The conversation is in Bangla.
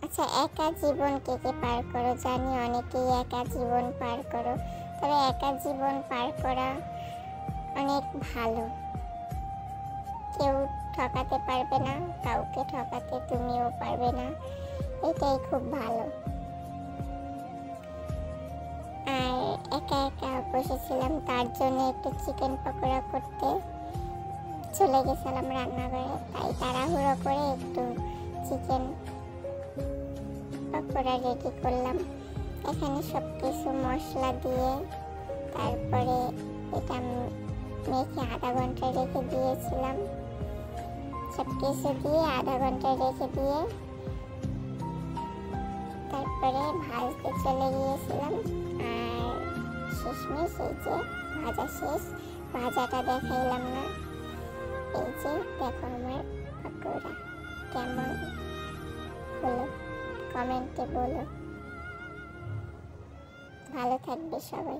আচ্ছা, একা জীবন কে কে পার করো? জানি অনেকেই একা জীবন পার করো, তবে একা জীবন পার করা অনেক ভালো। কেউ ঠকাতে পারবে না, কাউকে ঠকাতে তুমিও পারবে না, এটাই খুব ভালো। আর একা একা বসেছিলাম, তার জন্য একটু চিকেন পকোড়া করতে চলে গেছিলাম রান্নাঘরে, তাই তাড়াহুড়ো করে একটু চিকেন পকোড়া রেডি করলাম। এখানে সব কিছু মশলা দিয়ে তারপরে এটা মেখে আধা ঘন্টা রেখে দিয়েছিলাম। সব কিছু দিয়ে আধা ঘন্টা রেখে দিয়ে তারপরে ভাজতে চলে গিয়েছিলাম। আর শেষমেশ এই যে ভাজা শেষ, ভাজাটা দেখাইলাম না। এই যে দেখো আমার পকোড়া কেমন হলো, কমেন্টে বলো। ভালো থাকবে সবাই।